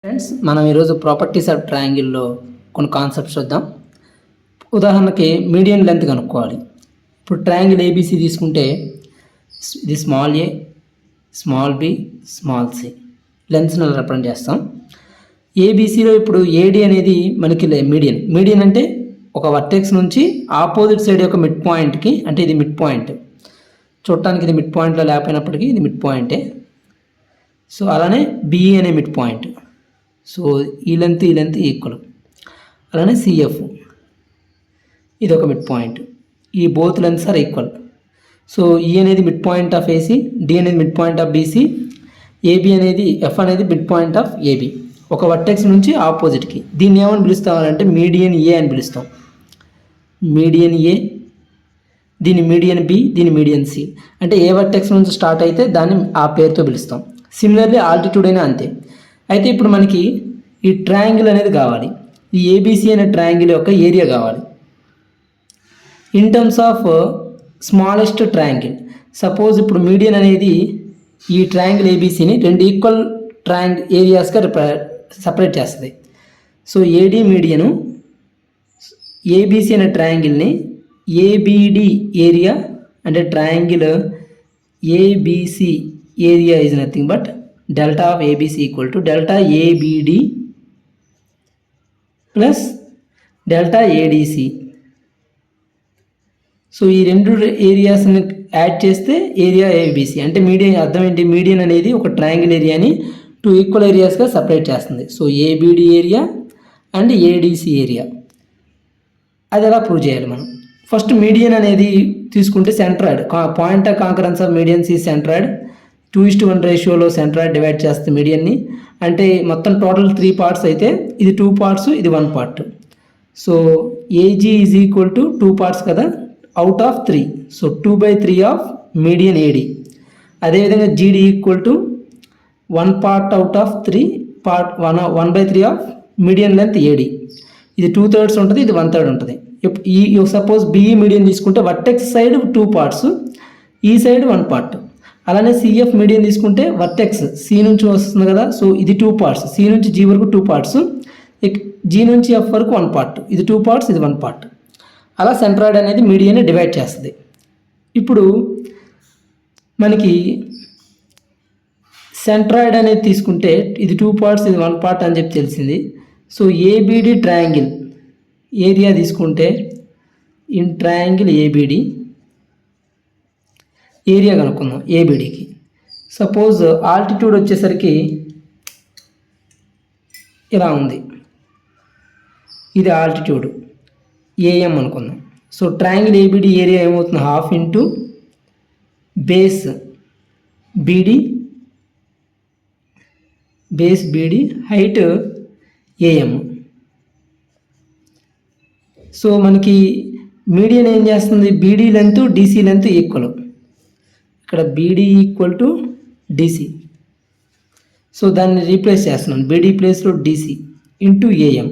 Friends, మనం ఈరోజు properties of ట్రయాంగిల్లో కొన్ని కాన్సెప్ట్స్ చూద్దాం. ఉదాహరణకి మీడియన్ లెంత్ కనుక్కోవాలి. ఇప్పుడు ట్రయాంగిల్ ఏబీసీ తీసుకుంటే ఇది small A, small B, small C లెంత్స్ని రిప్రజెంట్ చేస్తాం. ఏబీసీలో ఇప్పుడు ఏడి అనేది మనకి మీడియన్ అంటే ఒక వర్టెక్స్ నుంచి ఆపోజిట్ సైడ్ యొక్క మిడ్ పాయింట్కి, అంటే ఇది మిడ్ పాయింట్, చూడటానికి ఇది మిడ్ పాయింట్లో లేకపోయినప్పటికీ ఇది మిడ్ పాయింటే. సో అలానే బిఈ అనే మిడ్ పాయింట్, సో ఈ లెంత్ ఈక్వల్. అలానే సిఎఫ్ ఇది ఒక మిడ్ పాయింట్, ఈ both lengths are equal. So ఈ అనేది mid point of AC, D అనేది mid point of BC, AB అనేది ఎఫ్ అనేది మిడ్ పాయింట్ ఆఫ్ ఏబి, ఒక వర్టెక్స్ నుంచి ఆపోజిట్కి. దీన్ని ఏమని పిలుస్తామంటే మీడియన్ ఏ అని పిలుస్తాం. మీడియన్ ఏ, దీని మీడియన్ బి, దీని మీడియన్ సి. అంటే ఏ వర్టెక్స్ నుంచి స్టార్ట్ అయితే దాన్ని ఆ పేరుతో పిలుస్తాం. సిమిలర్లీ ఆల్టిట్యూడ్ అయినా అంతే. అయితే ఇప్పుడు మనకి ఈ ట్రయాంగిల్ అనేది కావాలి, ఈ ఏబీసీ అనే ట్రయాంగిల్ యొక్క ఏరియా కావాలి in terms of smallest triangle. Suppose ఇప్పుడు మీడియన్ అనేది ఈ ట్రయాంగిల్ ఏబీసీని రెండు ఈక్వల్ ఏరియాస్గా సపరేట్ చేస్తుంది. సో ఏడి మీడియను ఏబీసీ అనే ట్రయాంగిల్ని ఏబిడి ఏరియా, అంటే triangle ABC area is nothing but delta of ABC equal to delta ABD plus delta ADC. So ఈ రెండు ఏరియాస్ని యాడ్ చేస్తే ఏరియా ఏబిసి. అంటే మీడియన్ అర్థం ఏంటి? మీడియన్ అనేది ఒక ట్రయాంగిల్ ఏరియాని టూ ఈక్వల్ ఏరియాస్గా సపరేట్ చేస్తుంది. So ABD area and ADC area. అది ఎలా ప్రూవ్ చేయాలి మనం? ఫస్ట్ మీడియన్ అనేది తీసుకుంటే centroid, point of concurrence of medians ఈ సెంట్రాయిడ్. 2:1 రేషియోలో సెంట్రాయిడ్ డివైడ్ చేస్తే మీడియన్ని, అంటే మొత్తం టోటల్ 3 పార్ట్స్ అయితే ఇది 2 పార్ట్స్, ఇది 1 part. So AG is equal to 2 parts కదా, out of 3. So 2/3 of median AD. అదేవిధంగా GD equal to 1 part out of 3 part 1/3 of median length AD. ఇది 2/3 ఉంటుంది, ఇది 1/3 ఉంటుంది. ఈ సపోజ్ బిఈ మీడియన్ తీసుకుంటే వర్టెక్స్ సైడ్ 2 పార్ట్స్, ఈ సైడ్ 1 పార్ట్. అలానే సిఎఫ్ మీడియన్ తీసుకుంటే వర్టెక్స్ సి నుంచి వస్తుంది కదా, సో ఇది 2 పార్ట్స్, సి నుంచి జీ వరకు 2 పార్ట్స్, జీ నుంచి ఎఫ్ వరకు 1 పార్ట్. ఇది 2 పార్ట్స్, ఇది 1 పార్ట్. అలా సెంట్రాయిడ్ అనేది మీడియన్ని డివైడ్ చేస్తుంది. ఇప్పుడు మనకి సెంట్రాయిడ్ అనేది తీసుకుంటే ఇది 2 పార్ట్స్, ఇది 1 పార్ట్ అని చెప్పి తెలిసింది. సో ఏబిడి ట్రయాంగిల్ ఏరియా తీసుకుంటే ఇన్ ట్రయాంగిల్ ఏబిడి ఏరియా కనుక్కుందాం ఏబిడికి. సపోజ్ ఆల్టిట్యూడ్ వచ్చేసరికి ఇలా ఉంది, ఇది ఆల్టిట్యూడ్ ఏఎం అనుకుందాం. సో ట్రయాంగిల్ ఏబిడి ఏరియా ఏమవుతుంది? 1/2 into base BD height AM. So మనకి మీడియన్ ఏం చేస్తుంది? BD length DC length equal. ఇక్కడ BD equal to DC. So దాన్ని రీప్లేస్ చేస్తున్నాను, బీడీ ప్లేస్లో డీసీ ఇంటూ ఏఎం.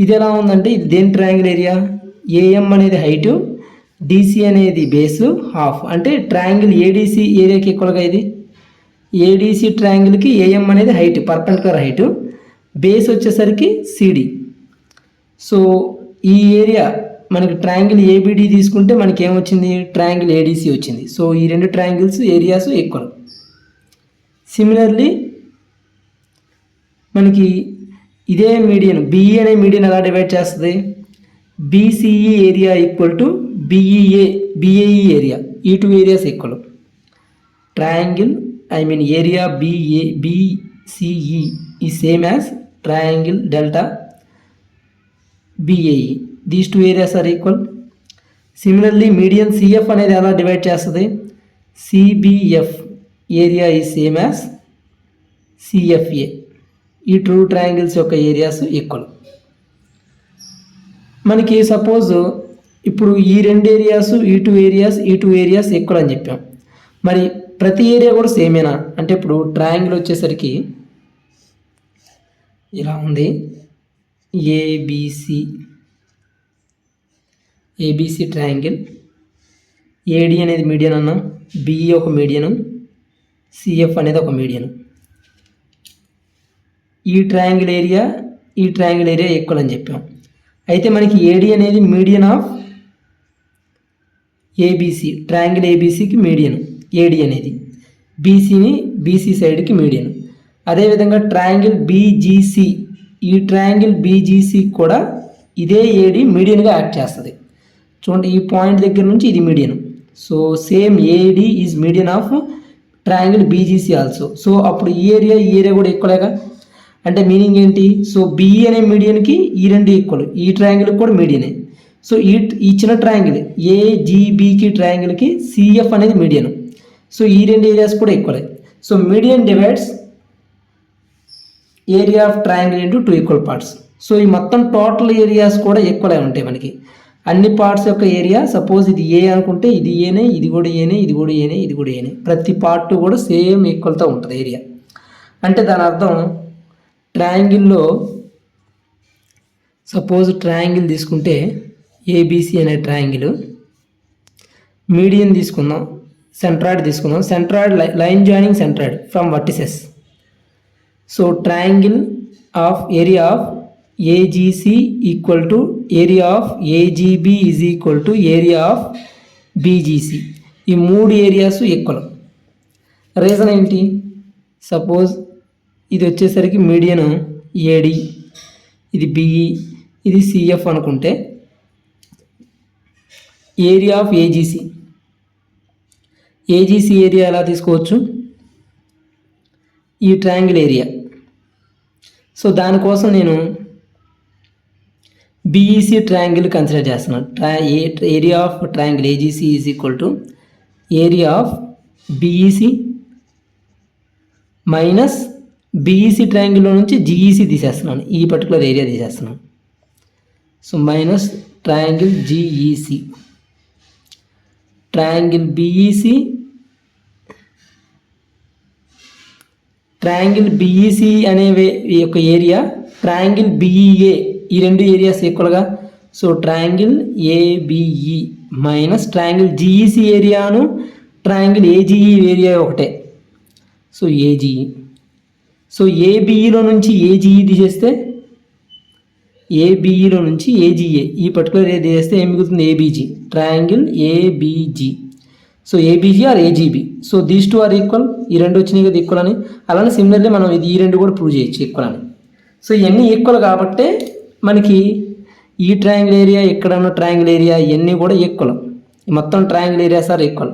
ఇది ఎలా ఉందంటే ఇది దేని ట్రయాంగిల్ ఏరియా? ఏఎం అనేది హైటు, డీసీ అనేది బేసు 1/2, అంటే ట్రయాంగిల్ ఏడీసీ ఏరియాకి ఈక్వల్గా ఇది. ఏడీసీ ట్రయాంగిల్కి ఏఎం అనేది హైట్, పర్పెండిక్యులర్ హైటు, బేస్ వచ్చేసరికి సిడి. సో ఈ ఏరియా మనకి ట్రయాంగిల్ ఏబిడి తీసుకుంటే మనకి ఏమొచ్చింది? ట్రయాంగిల్ ఏడీసీ వచ్చింది. సో ఈ రెండు ట్రయాంగిల్స్ ఏరియాస్ ఈక్వల్. సిమిలర్లీ మనకి ఇదే మీడియన్ బిఈ అనే మీడియన్ ఎలా డివైడ్ చేస్తుంది? BCE area equal to BAE area. ఈ 2 areas equal. Triangle area BCE ఈ same as triangle delta BAE. These 2 areas are equal. Similarly, median CF అనేది ఎలా divide చేస్తుంది? CBF ఏరియా ఈ సేమ్ యాజ్ CFA. ఈ 2 triangles యొక్క areas equal. మనకి suppose ఇప్పుడు ఈ 2 ఏరియాస్, ఈ 2 ఏరియాస్ ఈక్వల్ అని చెప్పాం. మరి ప్రతి ఏరియా కూడా సేమేనా అంటే, ఇప్పుడు ట్రయాంగిల్ వచ్చేసరికి ఇలా ఉంది, ఏబీసీ ట్రయాంగిల్. ఏడి అనేది మీడియన్ అన్నాం, బిఈ ఒక మీడియను, సిఎఫ్ అనేది ఒక మీడియను. ఈ ట్రయాంగిల్ ఏరియా ఈక్వల్ అని చెప్పాం. అయితే మనకి ఏడి అనేది మీడియన్ ఆఫ్ ఏబీసీ, ట్రయాంగిల్ ఏబీసీకి మీడియన్ ఏడి అనేది, బీసీ సైడ్కి మీడియన్. అదేవిధంగా ట్రయాంగిల్ బీజీసీ, ఈ ట్రయాంగిల్ బీజీసీ కూడా ఇదే ఏడి మీడియన్గా యాక్ట్ చేస్తుంది. చూడండి, ఈ పాయింట్ దగ్గర నుంచి ఇది median. So same AD is median of triangle BGC also. So అప్పుడు ఈ ఏరియా కూడా ఈక్వలేగా. అంటే మీనింగ్ ఏంటి? సో బిఈ అనే మీడియన్కి ఈ రెండు ఈక్వల్, ఈ ట్రయాంగిల్కి కూడా మీడియనే. సో ఈ చిన్న ట్రయాంగిల్ ఏజీబీకి ట్రయాంగిల్కి సిఎఫ్ అనేది మీడియన్. సో ఈ రెండు ఏరియాస్ కూడా ఈక్వలే. So median divides area of triangle into 2 equal parts. So ఈ మొత్తం టోటల్ ఏరియాస్ కూడా ఈక్వల్ అయి ఉంటాయి మనకి. అన్ని పార్ట్స్ యొక్క ఏరియా, సపోజ్ ఇది ఏ అనుకుంటే ఇది ఏనే, ఇది కూడా ఏనే, ఇది కూడా ఏనే, ఇది కూడా ఏనే, ప్రతి పార్ట్ కూడా సేమ్ ఈక్వల్తో ఉంటుంది ఏరియా. అంటే దాని అర్థం ట్రయాంగిల్లో సపోజ్ ట్రయాంగిల్ తీసుకుంటే ఏబీసీ అనే ట్రయాంగిల్, మీడియన్ తీసుకుందాం, సెంట్రాయిడ్ తీసుకుందాం, centroid line joining centroid from vertices. So triangle of area of AGC equal to area of AGB is equal to area of BGC. ఈ 3 ఏరియాస్ ఈక్వల్. రీజన్ ఏంటి? Suppose ఇది వచ్చేసరికి median AD, ఇది BE, ఇది CF అనుకుంటే area of AGC area ఎలా తీసుకోవచ్చు? ఈ ట్రయాంగిల్ ఏరియా. సో దానికోసం నేను బీఈసీ ట్రయాంగిల్ కన్సిడర్ చేస్తున్నాను. Area of triangle AGC is equal to area of BEC minus BEC ట్రయాంగిల్లో నుంచి జీఈసీ తీసేస్తున్నాను, ఈ పర్టికులర్ ఏరియా తీసేస్తున్నాను. So minus triangle GEC, triangle BEC, triangle BEC అనే ఈ యొక్క ఏరియా, ట్రయాంగిల్ బీఈఏ, ఈ రెండు ఏరియాస్ ఈక్వల్గా. So triangle ABE minus triangle GEC ఏరియాను ట్రయాంగిల్ ఏజీఈ ఏరియా ఒకటే. So AGE. సో ఏబిఈలో నుంచి ఏజీఈ తీసేస్తే, ఏబిఈలో నుంచి ఏజీఏ, ఈ పర్టికులర్ ఏరియా తీసేస్తే ఏం మిగులుతుంది? ABG, triangle ABG. So ABG are AGB. So these 2 are equal. ఈ రెండు వచ్చినాయి కదా ఈక్వల్ అని. అలానే సిమిలర్లీ మనం ఈ రెండు కూడా ప్రూవ్ చేయొచ్చు ఈక్వల్ అని. సో ఇవన్నీ ఈక్వల్ కాబట్టే మనకి ఈ ట్రయాంగిల్ ఏరియా, ఇక్కడ ఉన్న ట్రయాంగిల్ ఏరియా, ఇవన్నీ కూడా ఈక్వల్. మొత్తం ట్రయాంగిల్ ఏరియాస్ ఆర్ ఈక్వల్.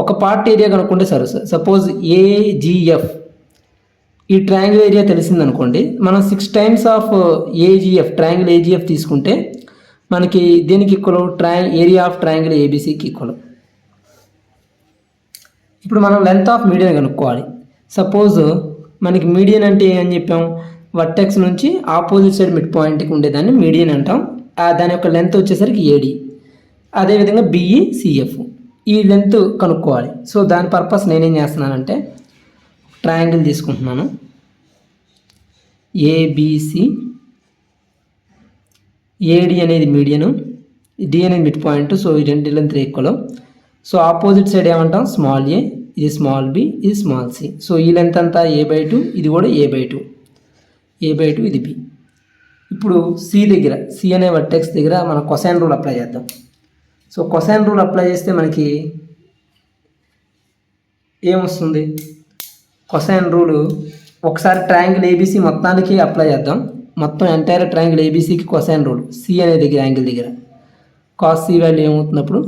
ఒక పార్ట్ ఏరియా కనుక్కుంటే సరే, సపోజ్ ఏజీఎఫ్, ఈ ట్రయాంగిల్ ఏరియా తెలిసిందనుకోండి, మనం 6 times of AGF, triangle AGF తీసుకుంటే మనకి దేనికి ఈక్వల్? ఏరియా ఆఫ్ ట్రయాంగిల్ ఏబీసీకి ఈక్వల్. ఇప్పుడు మనం లెంత్ ఆఫ్ మీడియన్ కనుక్కోవాలి. సపోజ్ మనకి మీడియన్ అంటే ఏమని చెప్పాం? వర్టెక్స్ నుంచి ఆపోజిట్ సైడ్ మిడ్ పాయింట్కి ఉండేదాన్ని మీడియన్ అంటాం. దాని యొక్క లెంత్ వచ్చేసరికి ఏడి. అదేవిధంగా బిఈ సిఎఫ్, ఈ లెంత్ కనుక్కోవాలి. సో దాని పర్పస్ నేనేం చేస్తున్నానంటే ట్రయాంగిల్ తీసుకుంటున్నాను, ఏబిసి, ఏడి అనేది మీడియను, డి అనేది మిడ్ పాయింట్. సో ఈ రెండు length equal. So opposite side ఏమంటాం? స్మాల్ ఏ, ఇది స్మాల్ బి, ఇది స్మాల్ సి. సో ఈ లెంత్ అంతా A/2, ఇది కూడా A/2, ఇది బి. ఇప్పుడు సి దగ్గర, సి అనే వర్టెక్స్ దగ్గర మనం కొసైన్ రూల్ అప్లై చేద్దాం. సో కొసైన్ రూల్ అప్లై చేస్తే మనకి ఏమొస్తుంది? కొసైన్ రూలు ఒకసారి ట్రయాంగిల్ ఏబీసీ మొత్తానికి అప్లై చేద్దాం. మొత్తం ఎంటైర్ ట్రయాంగిల్ ఏబీసీకి కొసైన్ రూల్ సి అనే దగ్గర, యాంగిల్ దగ్గర కాస్ సి వాల్యూ ఏమవుతున్నప్పుడు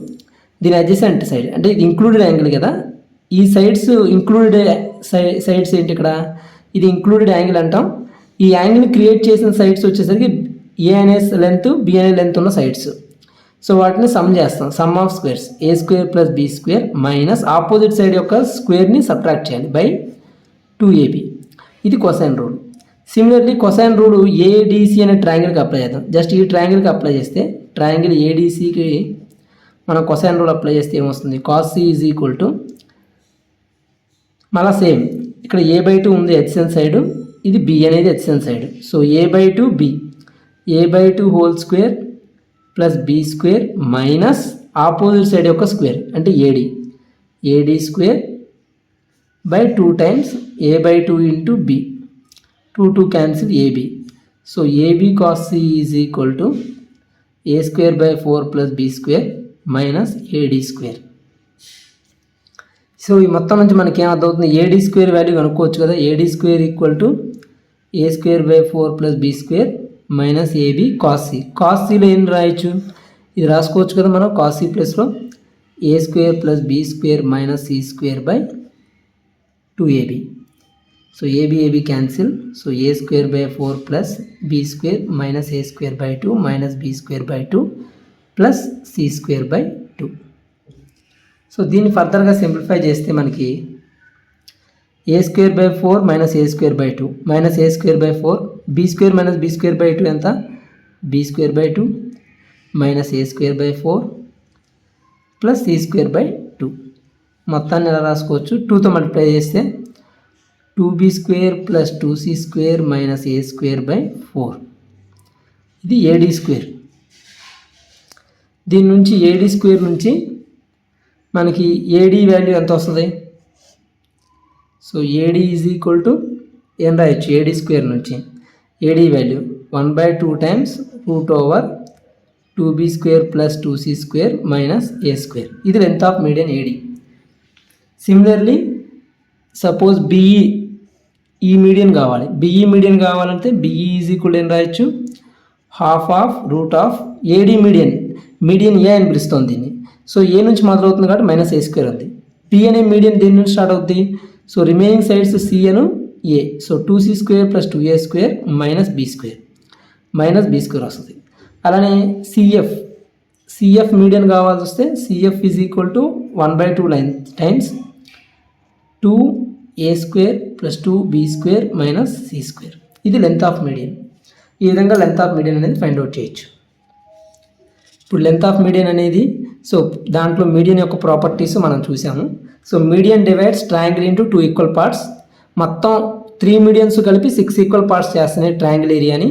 దీని అడ్జసెంట్ సైడ్, అంటే ఇది ఇంక్లూడెడ్ యాంగిల్ కదా, ఈ సైడ్స్ ఇంక్లూడెడ్ సైడ్స్ ఏంటి? ఇక్కడ ఇది ఇంక్లూడెడ్ యాంగిల్ అంటాం. ఈ యాంగిల్ క్రియేట్ చేసిన సైడ్స్ వచ్చేసరికి ఏ అనే లెంత్, బి అనే లెంత్ ఉన్న సైడ్స్. సో వాటిని సమ్ చేస్తాం. Some of squares A² + B² minus opposite side యొక్క స్క్వేర్ని సబ్ట్రాక్ట్ చేయాలి బై 2AB. ఇది cosine rule. Similarly cosine rule ADC అనే ట్రయాంగిల్కి అప్లై చేద్దాం. జస్ట్ ఈ ట్రయాంగిల్కి అప్లై చేస్తే, ట్రయాంగిల్ ADCకి మనం కొసైన్ రూల్ అప్లై చేస్తే ఏమొస్తుంది? cos C is equal to, మళ్ళీ సేమ్ ఇక్కడ A/2 ఉంది హెచ్సెన్ సైడ్, ఇది B అనేది హెచ్సెన్ side. So A/2B, A/2 whole square plus B² minus opposite side యొక్క స్క్వేర్ అంటే AD² by 2 times A/2 into B. 2 cancel AB. So AB cos C is equal to A square by 4 plus B square minus AD square. So ఈ మొత్తం నుంచి మనకి ఏమర్థమవుతుంది, AD square value కనుక్కోవచ్చు కదా. AD square equal to A square by 4 plus B square minus AB cos C. Cos సిలో ఏం రాయొచ్చు, ఇది రాసుకోవచ్చు కదా మనం. కాస్ సి ప్లస్లో A square plus B square minus C square by 2ab. So AB cancel. So A square by 4 plus B square minus A square by 2 minus B square by 2 plus C square by 2. So దీన్ని ఫర్దర్గా simplify చేస్తే మనకి A square by 4 minus A square by 2 minus A square by 4 B square minus B square by 2 ఎంత, B square by 2 minus A square by 4 plus C square by 2. మొత్తాన్ని ఎలా రాసుకోవచ్చు, 2తో multiply చేస్తే 2b square plus 2c square minus A square by 4. ఇది AD square. దీని నుంచి ఏడీ square నుంచి మనకి ఏడీ వాల్యూ ఎంత వస్తుంది. So AD is equal to ఏం రాయొచ్చు, ఏడీ స్క్వేర్ నుంచి AD value 1/2 times root over 2b square plus 2c square minus ఏ స్క్వేర్. ఇది length of median AD. Similarly suppose BE ఈ మీడియన్ కావాలి, బిఈ మీడియన్ కావాలంటే బిఈ ఈజ్ ఈక్వల్ ఏం రాయొచ్చు, half of root of AD median. Median A అని పిలుస్తుంది దీన్ని. So A నుంచి మొదలవుతుంది కాబట్టి మైనస్ ఏ స్క్వేర్ ఉంది. పి అనే మీడియన్ దేని నుంచి స్టార్ట్ అవుతుంది, సో రిమైనింగ్ సైడ్స్ సి అను A. So 2c square plus 2a square minus B square వస్తుంది. అలానే సిఎఫ్ మీడియన్ కావాల్సి వస్తే CF is equal to 1/2 times 2a square plus 2b square minus C square. ఇది length of median. ఈ విధంగా length of median అనేది find out చేయొచ్చు. ఇప్పుడు లెంత్ ఆఫ్ మీడియన్ అనేది, సో దాంట్లో మీడియన్ యొక్క ప్రాపర్టీస్ మనం చూసాము. So median divides triangle into 2 equal parts. మొత్తం 3 మీడియన్స్ కలిపి 6 ఈక్వల్ పార్ట్స్ చేస్తున్నాయి ట్రయాంగిల్ ఏరియాని.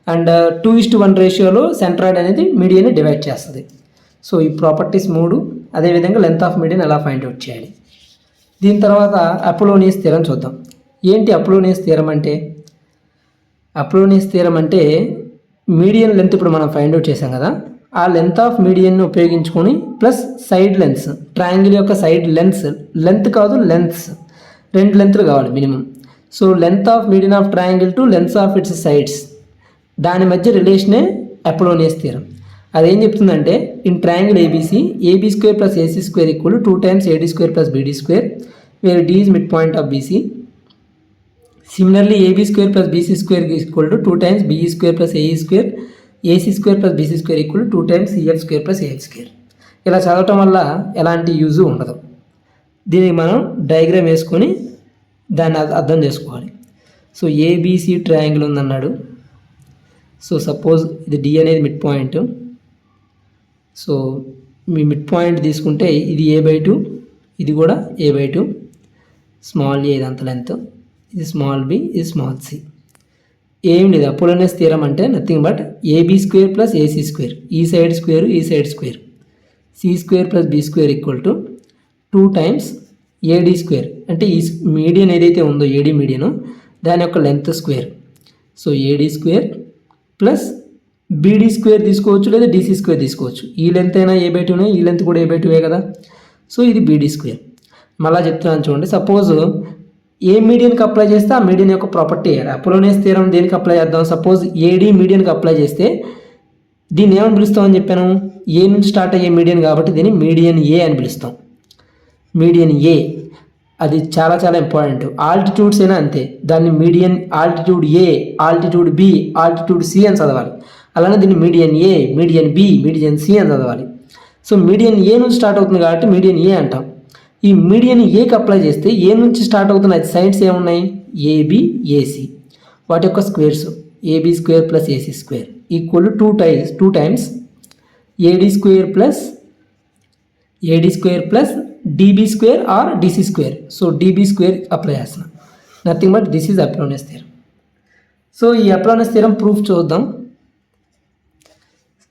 అండ్ 2:1 రేషియోలో సెంట్రాయిడ్ అనేది మీడియన్ని డివైడ్ చేస్తుంది. సో ఈ ప్రాపర్టీస్ 3. అదేవిధంగా లెంత్ ఆఫ్ మీడియన్ ఎలా ఫైండ్ అవుట్ చేయాలి. దీని తర్వాత అపోలోనియస్ థియరం చూద్దాం. ఏంటి అపోలోనియస్ థియరం అంటే, అపోలోనియస్ థియరం అంటే మీడియన్ లెంత్ ఇప్పుడు మనం ఫైండ్ అవుట్ చేసాం కదా, ఆ లెంత్ ఆఫ్ మీడియన్ని ఉపయోగించుకొని ప్లస్ సైడ్ లెన్స్, ట్రయాంగిల్ యొక్క సైడ్ లెంత్ కాదు లెన్స్, 2 లెంత్లు కావాలి minimum. So length of median of triangle to lengths of its sides, దాని మధ్య రిలేషనే అపోలోనియస్ థియరం. అదేం చెప్తుందంటే, in triangle ABC AB square plus AC square equal 2 times AD square plus BD square, where D is mid point of BC. Similarly AB square plus BC square equal to 2 times BE square plus AE square, AC square plus BC square equal 2 times CF square plus AF square. ఇలా చదవటం వల్ల ఎలాంటి use ఉండదు. దీనికి మనం diagram వేసుకొని దాన్ని అర్థం చేసుకోవాలి. సో ఏబీసీ ట్రయాంగిల్ ఉందన్నాడు. సో సపోజ్ ఇది డి అనేది మిడ్ పాయింట్. సో మీ మిడ్ పాయింట్ తీసుకుంటే ఇది a/2, ఇది కూడా a/2, స్మాల్ ఏ ఇదంత లెంత్, ఇది స్మాల్ బి, ఇది స్మాల్ సి. ఏం లేదు, అపోలోనియస్ థియరం అంటే nothing but AB square plus AC square, ఈ సైడ్ స్క్వేర్ ఈ side square, C square plus B square equal to 2 times AD square. అంటే ఈ మీడియన్ ఏదైతే ఉందో ఏడీ మీడియను దాని యొక్క length square. So AD square plus BD square తీసుకోవచ్చు, లేదా డీసీ స్క్వేర్ తీసుకోవచ్చు. ఈ లెంత్ అయినా a/2నే, ఈ లెంత్ కూడా a/2 కదా. సో ఇది బీడీ స్క్వేర్. మళ్ళీ చెప్తున్నాను చూడండి, సపోజ్ ఏ మీడియన్కి అప్లై చేస్తే ఆ మీడియన్ యొక్క ప్రాపర్టీ వేయాలి. అపోలోనియస్ థియరం దేనికి అప్లై చేద్దాం, సపోజ్ ఏడీ మీడియన్కి అప్లై చేస్తే దీన్ని ఏమని పిలుస్తామని చెప్పాను, ఏ నుంచి స్టార్ట్ అయ్యే మీడియన్ కాబట్టి దీన్ని మీడియన్ ఏ అని పిలుస్తాం. మీడియన్ ఏ అది చాలా చాలా ఇంపార్టెంట్. ఆల్టిట్యూడ్స్ అయినా అంతే, దాన్ని మీడియన్ ఆల్టిట్యూడ్ ఏ, ఆల్టిట్యూడ్ బి, ఆల్టిట్యూడ్ సి అని చదవాలి. అలానే దీన్ని మీడియన్ ఏ, మీడియన్ బి, మీడియన్ సి అని చదవాలి. సో మీడియన్ ఏ నుంచి స్టార్ట్ అవుతుంది కాబట్టి మీడియన్ ఏ అంటాం. ఈ మీడియన్ ఏకి అప్లై చేస్తే ఏ నుంచి స్టార్ట్ అవుతున్న సైడ్స్ ఏమున్నాయి, ఏబి, ఏసి. వాటి యొక్క squares AB square plus AC square equal 2 times AD square plus DB square or DC square. So DB square apply చేస్తున్నాం. Nothing but this is Apollonius theorem. So ఈ Apollonius theorem proof చూద్దాం.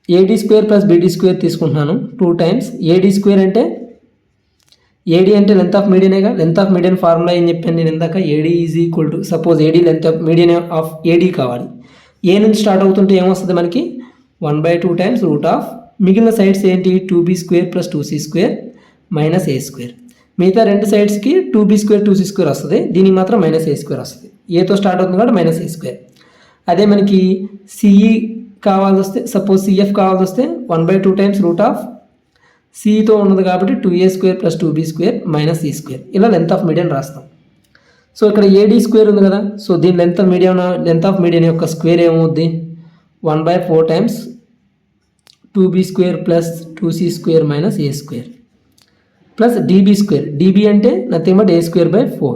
AD square plus BD square తీసుకుంటున్నాను 2 times. AD square అంటే AD అంటే length of మీడియనేగా. Length of median formula ఏం చెప్పాను నేను ఇందాక, AD is equal to, suppose AD length of median of AD కావాలి. ఏ నుంచి స్టార్ట్ అవుతుంటే ఏమొస్తుంది మనకి 1/2 టైమ్స్ రూట్ ఆఫ్ మిగిలిన సైడ్స్ ఏంటి 2b² + 2c² - a². మిగతా రెండు సైడ్స్కి 2b² 2c² వస్తుంది, దీనికి మాత్రం -a² వస్తుంది. ఏతో స్టార్ట్ అవుతుంది కాబట్టి -a². అదే మనకి సిఈ కావాల్సి వస్తే, సపోజ్ సిఎఫ్ కావాల్సి వస్తే 1/2 టైమ్స్ రూట్ ఆఫ్ సితో ఉన్నది కాబట్టి 2a² + 2b² - c². ఇలా లెంత్ ఆఫ్ మీడియన్ రాస్తాం. సో ఇక్కడ AD² ఉంది కదా, సో దీని లెంత్ ఆఫ్ మీడియన్ యొక్క స్క్వేర్ ఏమవుద్ది 1/4 times 2b² + 2c² - a² plus db². db అంటే nothing but a²/4.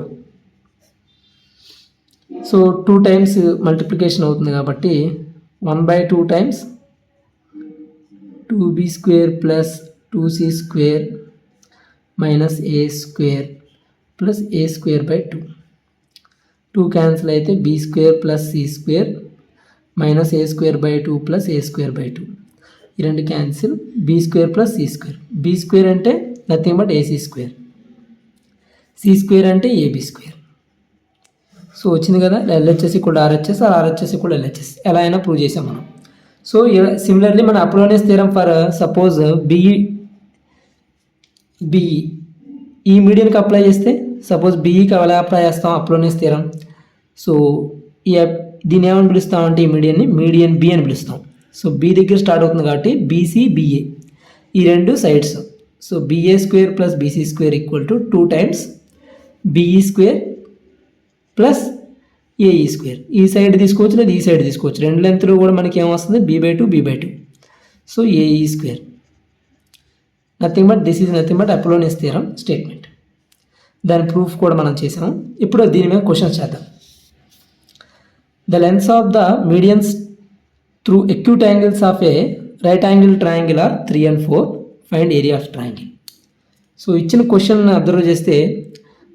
So 2 times multiplication అవుతుంది కాబట్టి 1/2 times 2b² + 2c² - a² plus a²/2. 2 cancel అయితే b² + c² - a²/2 plus a²/2. ఈ రెండు క్యాన్సిల్, b² + c². b² అంటే nothing but ac², c² అంటే ab². So వచ్చింది కదా, LHS = RHS, RHS = LHS. ఎలా అయినా ప్రూవ్ చేసాం మనం. సో సిమిలర్లీ మన Apollonius theorem for suppose BE ఈ మీడియన్కి అప్లై చేస్తే, సపోజ్ BEకి ఎలా అప్లై చేస్తాం అపోలోనియస్ థియరం. సో దీన్ని ఏమని పిలుస్తామంటే ఈ మీడియన్ B అని పిలుస్తాం. సో B దగ్గర స్టార్ట్ అవుతుంది కాబట్టి BC BA ఈ రెండు sides. So BA² + BC² = 2 times BE² plus AE². ఈ సైడ్ తీసుకోవచ్చు లేదా ఈ సైడ్ తీసుకోవచ్చు. రెండు లెంత్లో కూడా మనకి ఏమొస్తుంది B/2 B/2. So AE². Nothing but this is nothing but Apollonius theorem statement. దాని ప్రూఫ్ కూడా మనం చేసాము. ఇప్పుడు దీని మీద క్వశ్చన్స్ చేద్దాం. The lengths of the medians through acute angles of A right angle triangle are 3 and 4. Find area of triangle. So ఇచ్చిన question observe చేస్తే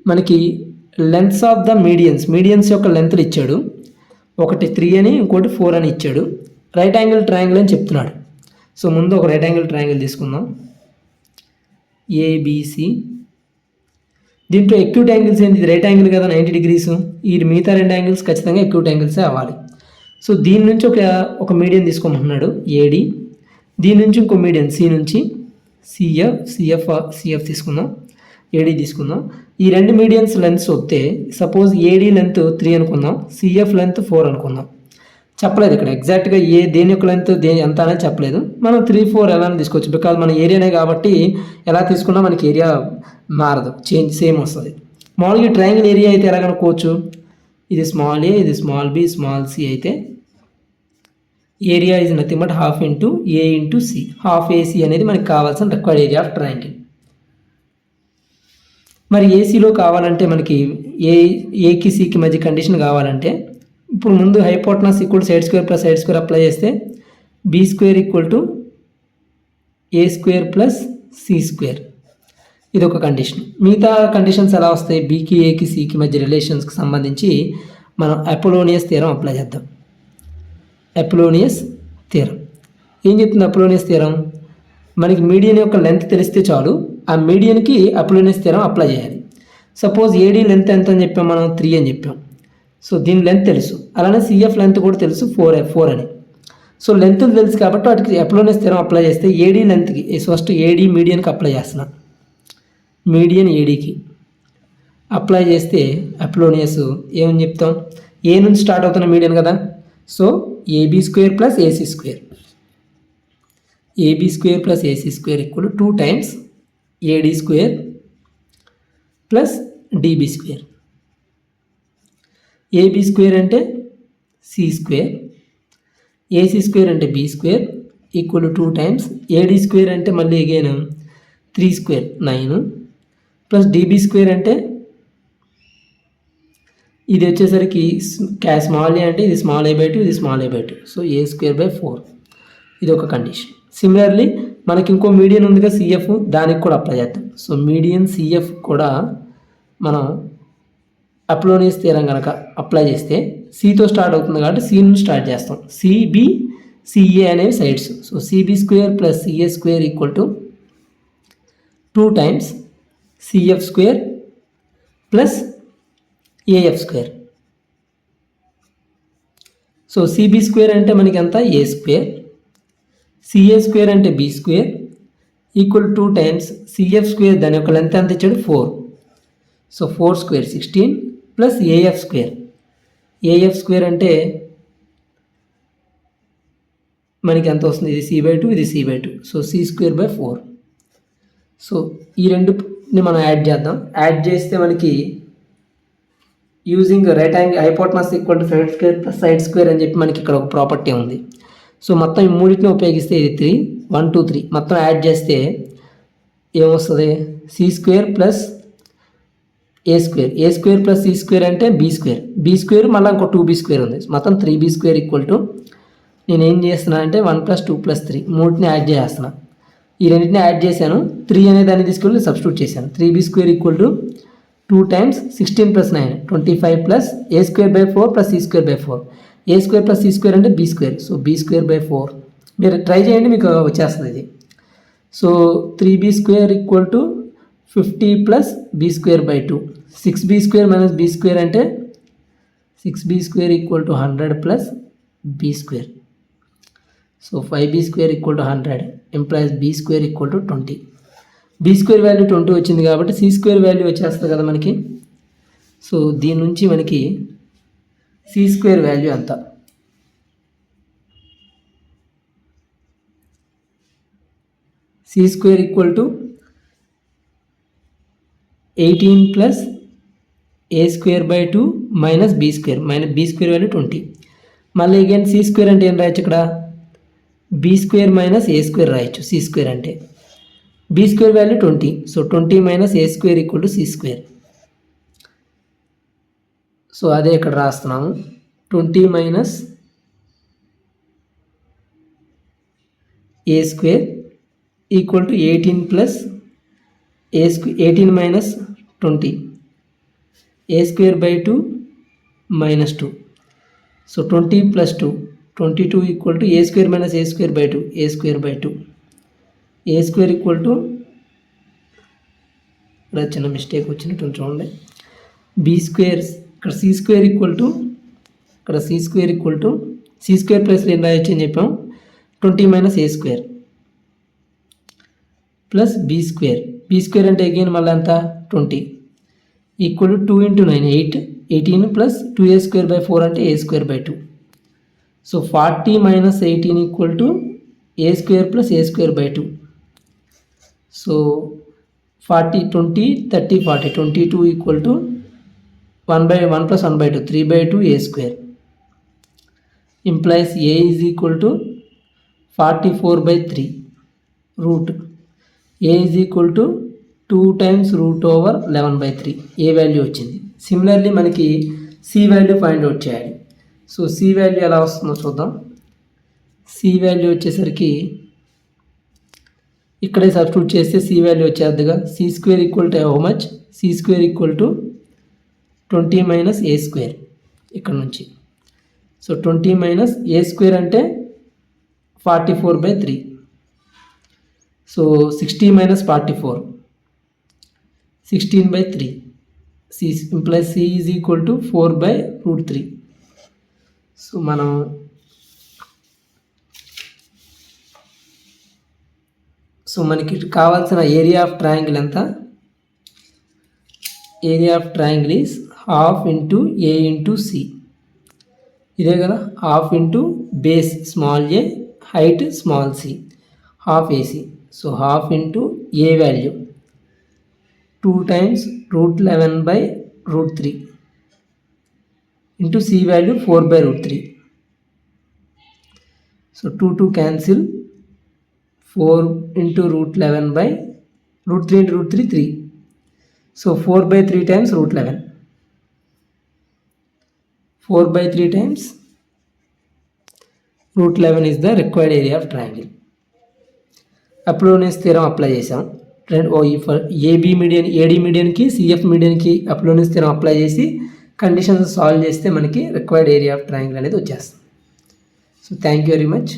మనకి లెంత్స్ ఆఫ్ ద మీడియన్స్ యొక్క లెంత్లు ఇచ్చాడు. ఒకటి 3 అని, ఇంకోటి 4 అని ఇచ్చాడు. రైట్ యాంగిల్ ట్రయాంగిల్ అని చెప్తున్నాడు. సో ముందు ఒక రైట్ యాంగిల్ ట్రయాంగిల్ తీసుకుందాం, ABC. దీంట్లో ఎక్యూట్ యాంగిల్స్ ఏంటి, ఇది రైట్ యాంగిల్ కదా 90 degrees. ఈ మిగతా రెండు యాంగిల్స్ ఖచ్చితంగా ఎక్యూట్ యాంగిల్సే అవ్వాలి. సో దీని నుంచి ఒక మీడియం తీసుకోమంటున్నాడు AD. దీని నుంచి ఇంకో మీడియం C నుంచి CF తీసుకుందాం, AD తీసుకుందాం. ఈ రెండు మీడియన్స్ లెంత్స్ వస్తే సపోజ్ AD లెంత్ 3 అనుకుందాం, CF లెంత్ 4 అనుకుందాం. చెప్పలేదు ఇక్కడ ఎగ్జాక్ట్గా దేని యొక్క లెంత్ ఎంత అనేది చెప్పలేదు. మనం 3, 4 ఎలా తీసుకోవచ్చు, బికాజ్ మన ఏరియానే కాబట్టి ఎలా తీసుకున్నా మనకి ఏరియా మారదు, సేమ్ వస్తుంది. మామూలుగా ట్రయాంగిల్ ఏరియా అయితే ఎలా కనుక్కోవచ్చు, ఇది స్మాల్ a, ఇది స్మాల్ b, స్మాల్ c అయితే area is nothing but ½ × a × c. ½ AC అనేది మనకి కావాల్సిన రిక్వైర్డ్ ఏరియా ఆఫ్ ట్రయాంగిల్. మరి ఏసీలో కావాలంటే మనకి ఏకి సికి మధ్య కండిషన్ కావాలంటే ఇప్పుడు ముందు హైపోటనస్ = side² + side² అప్లై చేస్తే b² = a² + c². ఇది ఒక కండిషన్. మిగతా కండిషన్స్ ఎలా వస్తాయి, బీకి ఏకి సికి మధ్య రిలేషన్స్కి సంబంధించి మనం అపోలోనియస్ థియరం అప్లై చేద్దాం. అపోలోనియస్ థియరం ఏం చెప్తుంది? అపోలోనియస్ థియరం మనకి మీడియన్ యొక్క లెంత్ తెలిస్తే చాలు, ఆ మీడియన్కి అపోలోనియస్ థియరం అప్లై చేయాలి. సపోజ్ AD లెంత్ ఎంత అని చెప్పాం మనం, 3 అని చెప్పాం. సో దీని లెంత్ తెలుసు, అలానే CF లెంత్ కూడా తెలుసు 4 అని. సో లెంత్ తెలుసు కాబట్టి వాటికి అపోలోనియస్ థియరం అప్లై చేస్తే AD లెంత్కి ఫస్ట్ AD మీడియన్కి అప్లై చేస్తున్నా, మీడియన్ ADకి అప్లై చేస్తే అపోలోనియస్ ఏమని చెప్తాం, ఏ నుంచి స్టార్ట్ అవుతున్న మీడియన్ కదా. So AB² + AC², AB² + AC² = 2 times AD² + DB². AB² అంటే C², AC² అంటే B² = 2 టైమ్స్ AD² అంటే మళ్ళీ అగైన్ 3² 9 ప్లస్ DB² అంటే ఇది వచ్చేసరికి స్మాల్ a అంటే ఇది స్మాల్ a/2, ఇది స్మాల్ a/2. సో a²/4 ఇది ఒక కండిషన్. సిమిలర్లీ మనకి ఇంకో మీడియన్ ఉందిగా CF, దానికి కూడా అప్లై చేద్దాం. సో మీడియన్ CF కూడా మనం అపోలోనియస్ థియరం కనుక అప్లై చేస్తే సితో స్టార్ట్ అవుతుంది కాబట్టి C నుంచి స్టార్ట్ చేస్తాం. CB CA అనేవి sides. So CB² + CA² = 2 times CF square plus AF square. So CB square అంటే మనకి ఎంత ఏ స్క్వేర్, సిఏ స్క్వేర్ అంటే B square equal 2 times CF square, దాని యొక్క లెంత్ ఎంత ఇచ్చాడు 4. So 4 square 16 plus AF square. AF square అంటే మనకి ఎంత వస్తుంది, ఇది c/2 ఇది c/2. So C square by 4. So ఈ రెండుని మనం యాడ్ చేద్దాం. యాడ్ చేస్తే మనకి using right angle hypotenuse equal to side square plus side square అని చెప్పి మనకి ఇక్కడ ఒక ప్రాపర్టీ ఉంది. సో మొత్తం ఈ మూడింటిని ఉపయోగిస్తే ఇది 3 1 2 3 మొత్తం యాడ్ చేస్తే ఏమొస్తుంది, సి స్క్వేర్ ప్లస్ ఏ స్క్వేర్, ఏ స్క్వేర్ ప్లస్ సి స్క్వేర్ అంటే బి స్క్వేర్, బి స్క్వేర్ మళ్ళీ ఇంకో 2b స్క్వేర్ ఉంది. మొత్తం 3b స్క్వేర్ ఈక్వల్ టు నేను ఏం చేస్తున్నా అంటే 1 + 2 + 3 మూడింటిని యాడ్ చేస్తున్నా. ఈ రెండింటిని యాడ్ చేశాను, 3 అనే దాన్ని తీసుకెళ్ళి సబ్స్టిట్యూట్ చేశాను. 3b square equal to 2 times 16 + 9 25 plus A square by 4 plus C square by 4. A square plus C square అంటే B square. So B square by 4 మీరు ట్రై చేయండి, మీకు వచ్చేస్తుంది ఇది. So 3b square equal to 50 plus B square by 2. 6b square minus B square అంటే 6b square equal to 100 plus B square. So 5b square equal to 100 implies B square equal to 20. B square value 20 వచ్చింది కాబట్టి C square value వచ్చేస్తుంది కదా మనకి. So దీని నుంచి మనకి C square value ఎంత, C square equal to 18 plus A square by 2 minus B square value 20. మళ్ళీ అగైన్ సి స్క్వేర్ అంటే ఏం రాయొచ్చు, ఇక్కడ బి స్క్వేర్ మైనస్ ఏ స్క్వేర్ రాయొచ్చు. సి స్క్వేర్ అంటే B square value 20. So 20 minus A square equal to C square. So అదే ఇక్కడ రాస్తున్నాము, 20 minus A square equal to 18 plus A square 18 minus 20 A square by 2 minus 2. So 20 plus 2 22 equal to A square minus A square by 2 a square by 2. A square equal to ఇక్కడ చిన్న mistake వచ్చినట్టు చూడండి, b square ఇక్కడ c square equal to ఇక్కడ c square equal to C square plus ఏం రాయొచ్చు అని చెప్పాం, 20 మైనస్ ఏ square plus B square. B square అంటే అగైన్ మళ్ళీ ఎంత 20 equal to 2 × 9 8 18 plus 2a square by 4 అంటే a square by 2. So 40 minus 18 equal to A square plus A square by 2. So 40 20 30 40 22 equal to 1/1 plus 1/2 3/2 a square implies a is equal to 44/3 root a is equal to 2 times root over 11/3 a value వచ్చింది. Similarly మనకి c value find out చేయాలి. So c value ఎలా వస్తుందో చూద్దాం. C value వచ్చేసరికి ఇక్కడే substitute చేస్తే c value వచ్చేద్దిగా, c square equal to how much, c square equal to 20 minus A square ఇక్కడ నుంచి. సో 20 మైనస్ ఏ స్క్వేర్ అంటే 44/3. So 60 minus 44 16/3. C implies c is equal to 4/√3. So మనం మనకి కావాల్సిన ఏరియా ఆఫ్ ట్రయాంగిల్ ఎంత, area of triangle is half into a into c. ఇదే కదా, half into base small A height small c half AC. So half into a value 2 times √11/√3 into c value 4/√3. So 2 cancel 4 into √11/√3 into √3 3. So 4/3 times √11 4/3 times √11 is the required area of triangle. Apollonius theorem apply చేసాం. AB median AD మీడియన్కి CF మీడియన్కి Apollonius theorem apply చేసి conditions solve చేస్తే మనకి required area of triangle అనేది వచ్చేస్తుంది. So thank you very much.